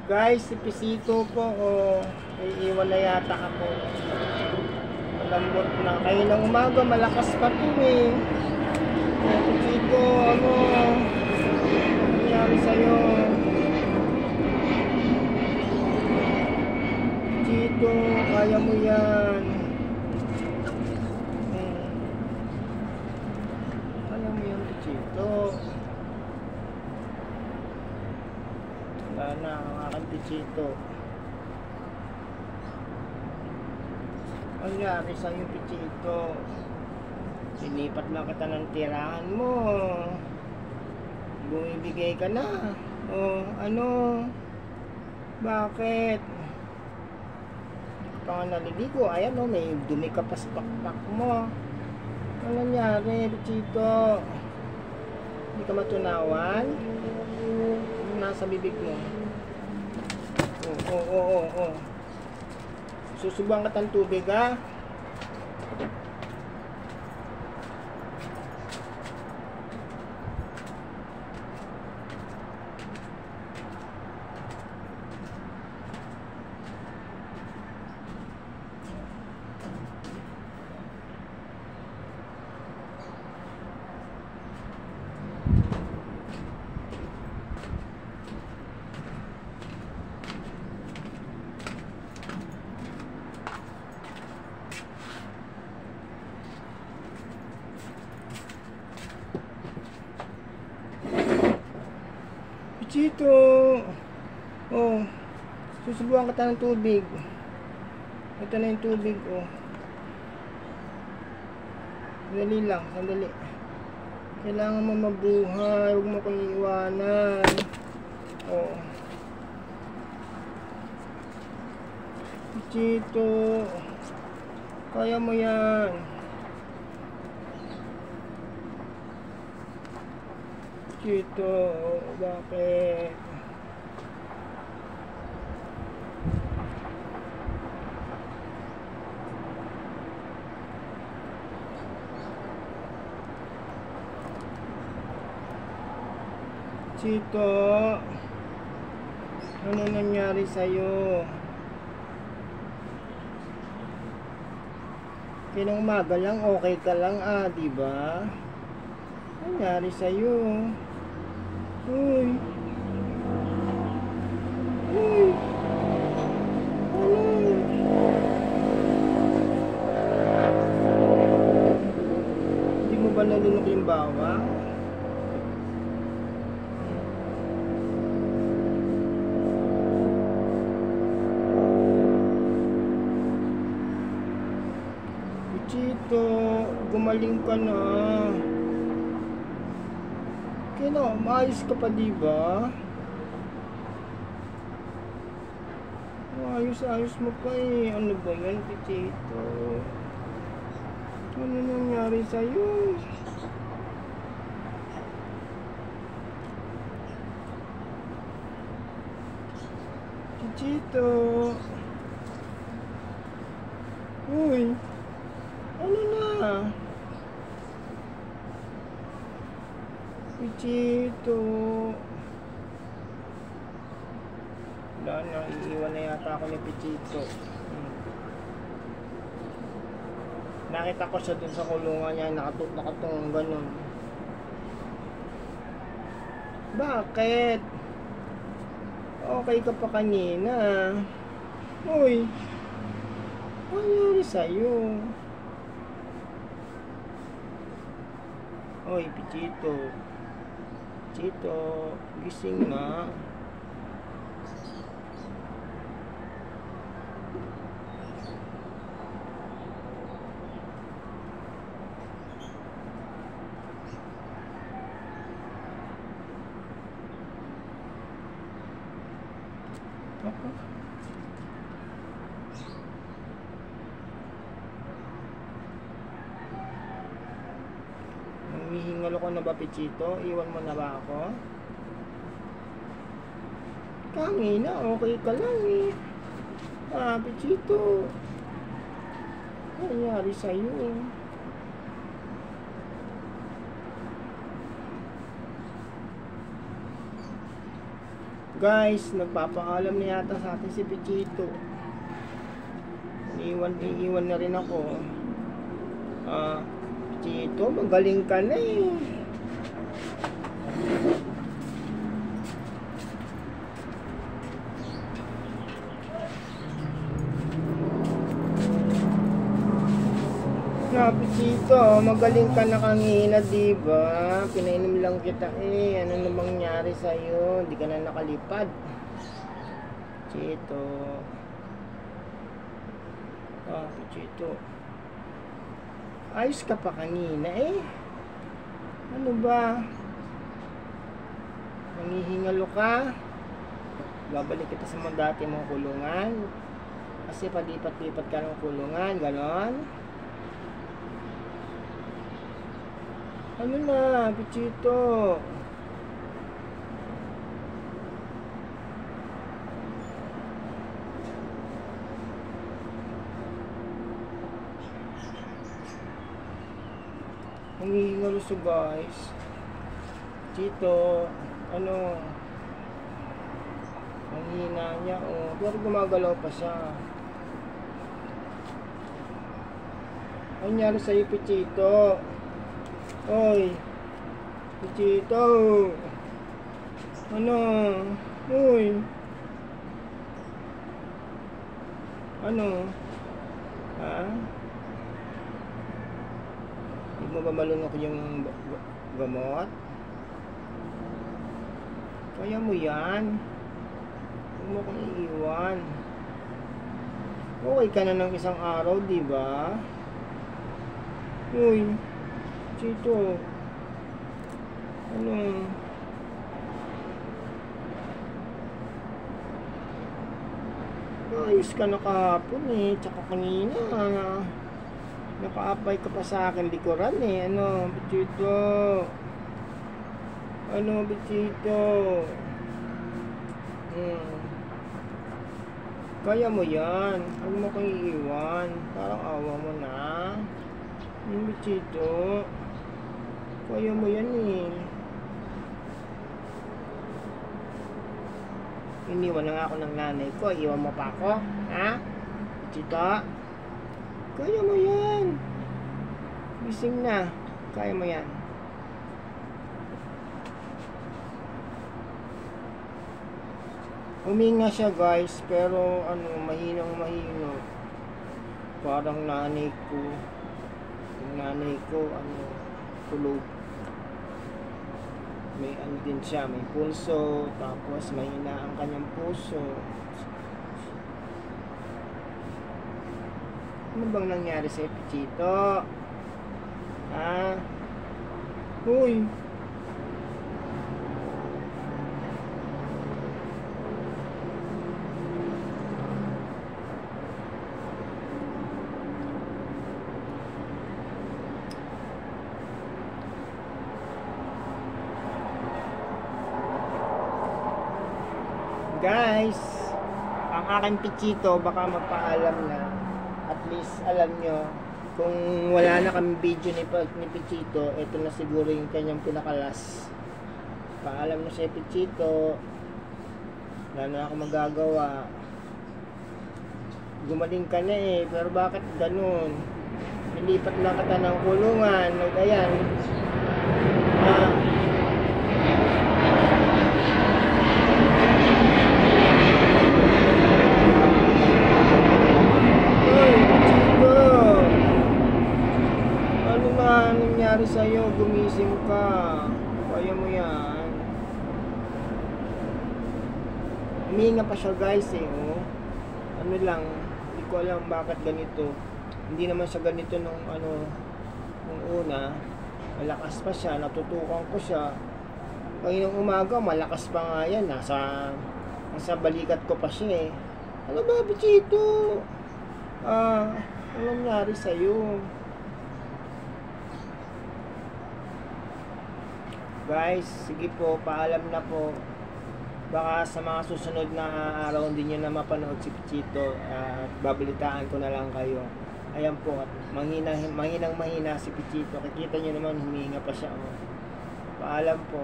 Guys, si Pisito po, iiwan na yata ako. Malambot na. Kayo ng umaga, malakas pa po eh. Kaya Pisito, ano nangyari sa'yo? Pisito, kaya mo yan. Kaya mo yan, Pisito. Wala na ang aking Pichito. Ang nangyari sa'yo, Pichito? Sinipat lang kita ng tirahan mo. Bumibigay ka na. O, ano? Bakit? Hindi ka pa nga naliligo. Ayan o, may dumi ka pa sa pakpak mo. Ang nangyari, Pichito? Hindi ka matunawan? Nasa bibig mo. Oo. Susubuan ka ng tubig, ha? Pichito, susubukan kita ng tubig. Ito na yung tubig, Sandali lang, sandali. Kailangan mo mabuhay, huwag mo kong iiwanan. Pichito, kaya mo yan. Pichito, bakit? Pichito, ano nangyari sa'yo? Kinang umaga lang, okay ka lang diba? Ano nangyari sa'yo? Uy. Ano? Hindi mo ba nalunok yung bawang? Pichito, gumaling ka na. Maayos ka pa, diba? Ayos mo pa eh. Ano ba yan, Pichito? Ano nangyari sa'yo? Pichito. Uy. Ano na? Pichito. Wala na, iiwan na yata ako ni Pichito. Nakita ko siya dun sa kulungan niya, nakatong ganun. Bakit? Okay ka pa kanina. Uy. Ano nangyari sa'yo? Uy, Pichito. Pichito, gising na. Humihingal ako na ba, Pichito? Iwan mo na ba ako? Kanina, okay ka lang eh. Pichito. Ano nangyari sa'yo? Guys, nagpapaalam na yata sa atin si Pichito. Iiwan na rin ako. Pichito, magaling ka na eh. Pichito, magaling ka na kanina, diba? Pinainom lang kita eh. Ano namang nangyari sa'yo? Hindi ka na nakalipad. Pichito. Pichito. Ayos ka pa kanina eh. Ano ba? Nangihingalo ka? Babalik kita sa mga dati mong kulungan. Kasi palipat-lipat ka ng kulungan, ganon. Ano na, Pichito? Nangihingalo siya, guys. Pichito, ano? Ang hina niya, oh. Pero gumagalaw pa siya. Ano nangyari sa'yo, Pichito? Oy, Pichito. Ano? Uy. Ano? Ha? Hindi mo ba malunok yung gamot? Kaya mo yan. Huwag mo kong iiwan. Okay ka na ng isang araw, diba? Uy. Pichito, ano? Ayos ka na kahapon eh, tsaka kanina nakaapay ka pa sa akin likuran eh. Ano, Pichito? Ano, Pichito? Kaya mo yan. Huwag mo kong iiwan. Parang awa mo na. Pichito, kaya mo yan eh. Iniwan na nga ako ng nanay ko. Iwan mo pa ako? Ha? Pichito, kaya mo yan. Gising na. Kaya mo yan. Huminga siya, guys. Pero ano, mahinang mahino. Parang nanay ko. Yung nanay ko, ano, tulog. May ano din siya, may pulso, tapos mahina ang kanyang puso. Ano bang nangyari sa Pichito? Ha? Uy! Guys, ang aking Pichito baka magpaalam na. At least alam nyo, kung wala na kami video ni Pichito, ito na siguro yung kanyang pinakalas. Paalam na siya, Pichito. Wala na ako magagawa. Gumaling ka na eh, pero bakit ganun? Nilipat na kita ng kulungan. Ayan. Sa'yo, gumising ka. Kaya mo yan. Huminga pa siya, guys eh, oh. Ano lang, hindi ko alam bakit ganito. Hindi naman siya ganito nung una. Malakas pa siya, natutukan ko siya. Kaninang umaga, malakas pa nga yan. Nasa balikat ko pa siya eh. Ano ba, Pichito? Ano nangyari sa'yo? Guys, sige po, paalam na po. Baka sa mga susunod na araw hindi nyo na mapanood si Pichito at babalitaan ko na lang kayo. Ayan po, mahinang mahina si Pichito. Kikita nyo naman, humihinga pa siya. Oh. Paalam po.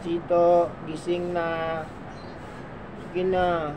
Chito, gising na. Sige na.